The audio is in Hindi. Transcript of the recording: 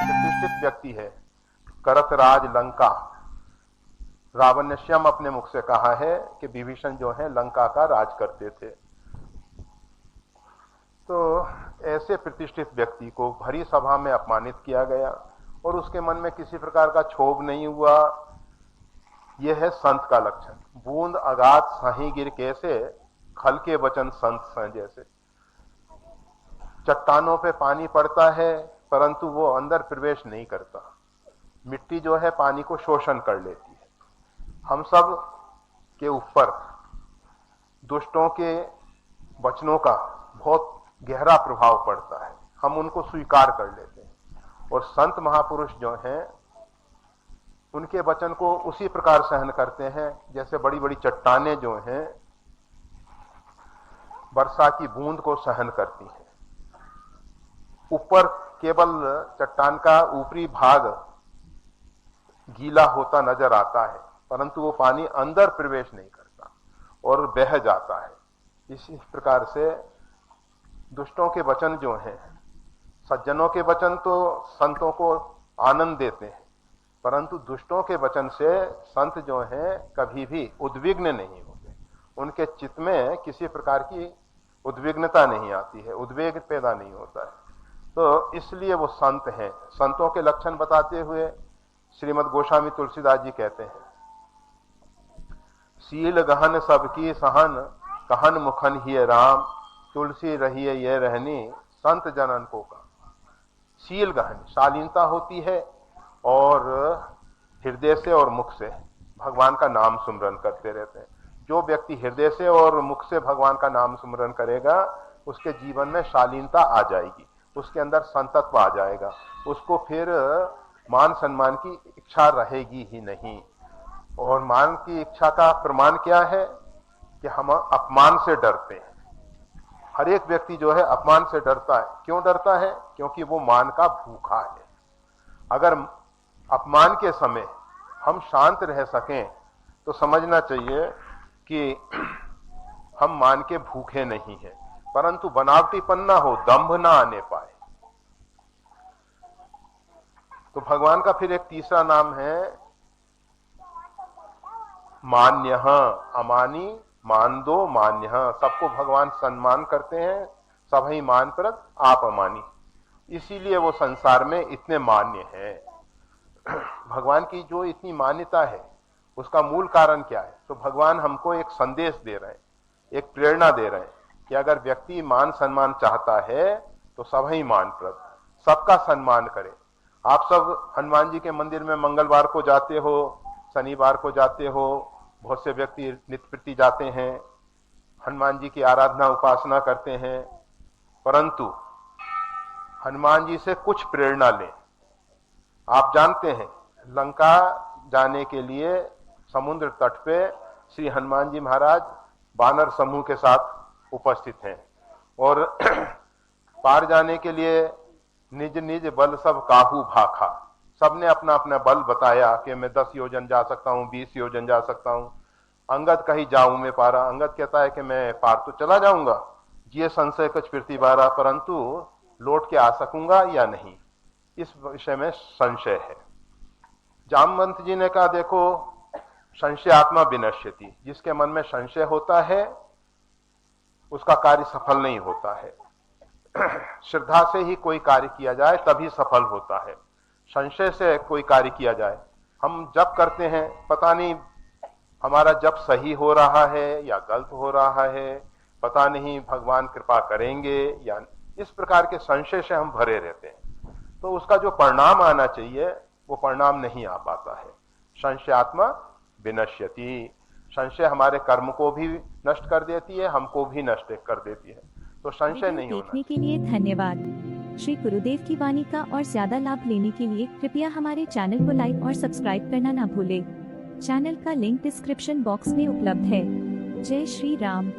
प्रतिष्ठित व्यक्ति है। करत राज लंका, रावण ने स्वयं अपने मुख से कहा है कि विभीषण जो है लंका का राज करते थे। तो ऐसे प्रतिष्ठित व्यक्ति को भरी सभा में अपमानित किया गया और उसके मन में किसी प्रकार का क्षोभ नहीं हुआ। यह है संत का लक्षण। बूंद अगाध साही गिर कैसे, खल के वचन संत हैं जैसे। चट्टानों पे पानी पड़ता है परंतु वो अंदर प्रवेश नहीं करता। मिट्टी जो है पानी को शोषण कर लेती है। हम सब के ऊपर दुष्टों के वचनों का बहुत गहरा प्रभाव पड़ता है, हम उनको स्वीकार कर लेते हैं। और संत महापुरुष जो हैं उनके वचन को उसी प्रकार सहन करते हैं जैसे बड़ी बड़ी चट्टानें जो हैं वर्षा की बूंद को सहन करती हैं। ऊपर केवल चट्टान का ऊपरी भाग गीला होता नजर आता है परंतु वो पानी अंदर प्रवेश नहीं करता और बह जाता है। इसी प्रकार से दुष्टों के वचन जो हैं, सज्जनों के वचन तो संतों को आनंद देते हैं परंतु दुष्टों के वचन से संत जो हैं कभी भी उद्विग्न नहीं होते। उनके चित्त में किसी प्रकार की उद्विग्नता नहीं आती है, उद्वेग पैदा नहीं होता है। तो इसलिए वो संत हैं। संतों के लक्षण बताते हुए श्रीमद् गोस्वामी तुलसीदास जी कहते हैं, सील गहन सबकी सहन, कहन मुखन ही राम, तुलसी रहिए ये रहनी, संत जनन को का। सील गहन शालीनता होती है और हृदय से और मुख से भगवान का नाम सुमरन करते रहते हैं। जो व्यक्ति हृदय से और मुख से भगवान का नाम सुमरन करेगा उसके जीवन में शालीनता आ जाएगी, उसके अंदर संतत्व आ जाएगा, उसको फिर मान सम्मान की इच्छा रहेगी ही नहीं। और मान की इच्छा का प्रमाण क्या है कि हम अपमान से डरते हैं। हर एक व्यक्ति जो है अपमान से डरता है। क्यों डरता है? क्योंकि वो मान का भूखा है। अगर अपमान के समय हम शांत रह सकें तो समझना चाहिए कि हम मान के भूखे नहीं हैं, परंतु बनावटीपन ना हो, दंभ ना आने पाए। तो भगवान का फिर एक तीसरा नाम है मान्य, अमानी मान दो मान्य। सबको भगवान सम्मान करते हैं, सब ही मान परत आप अमानी। इसीलिए वो संसार में इतने मान्य हैं। भगवान की जो इतनी मान्यता है उसका मूल कारण क्या है? तो भगवान हमको एक संदेश दे रहे हैं, एक प्रेरणा दे रहे हैं कि अगर व्यक्ति मान सम्मान चाहता है तो सब ही मान परत, सबका सम्मान करे। आप सब हनुमान जी के मंदिर में मंगलवार को जाते हो, शनिवार को जाते हो, बहुत से व्यक्ति नित्य प्रति जाते हैं, हनुमान जी की आराधना उपासना करते हैं, परंतु हनुमान जी से कुछ प्रेरणा लें। आप जानते हैं लंका जाने के लिए समुद्र तट पे श्री हनुमान जी महाराज वानर समूह के साथ उपस्थित हैं और पार जाने के लिए निज निज बल सब काहू भाखा। सबने अपना अपना बल बताया कि मैं 10 योजन जा सकता हूं, 20 योजन जा सकता हूं। अंगद कहीं जाऊं मैं पारा, अंगद कहता है कि मैं पार तो चला जाऊंगा, ये संशय कुछ फिरती बारा, परंतु लौट के आ सकूंगा या नहीं, इस विषय में संशय है। जामवंत जी ने कहा देखो संशय आत्मा विनश्यति, जिसके मन में संशय होता है उसका कार्य सफल नहीं होता है। श्रद्धा से ही कोई कार्य किया जाए तभी सफल होता है। संशय से कोई कार्य किया जाए, हम जप करते हैं, पता नहीं हमारा जप सही हो रहा है या गलत हो रहा है, पता नहीं भगवान कृपा करेंगे या, इस प्रकार के संशय से हम भरे रहते हैं। तो उसका जो परिणाम आना चाहिए वो परिणाम नहीं आ पाता है। संशयात्मा विनश्यति, संशय हमारे कर्म को भी नष्ट कर देती है, हमको भी नष्ट कर देती है। तो संशय नहीं होना। देखने के लिए धन्यवाद। श्री गुरुदेव की वाणी का और ज्यादा लाभ लेने के लिए कृपया हमारे चैनल को लाइक और सब्सक्राइब करना ना भूलें। चैनल का लिंक डिस्क्रिप्शन बॉक्स में उपलब्ध है। जय श्री राम।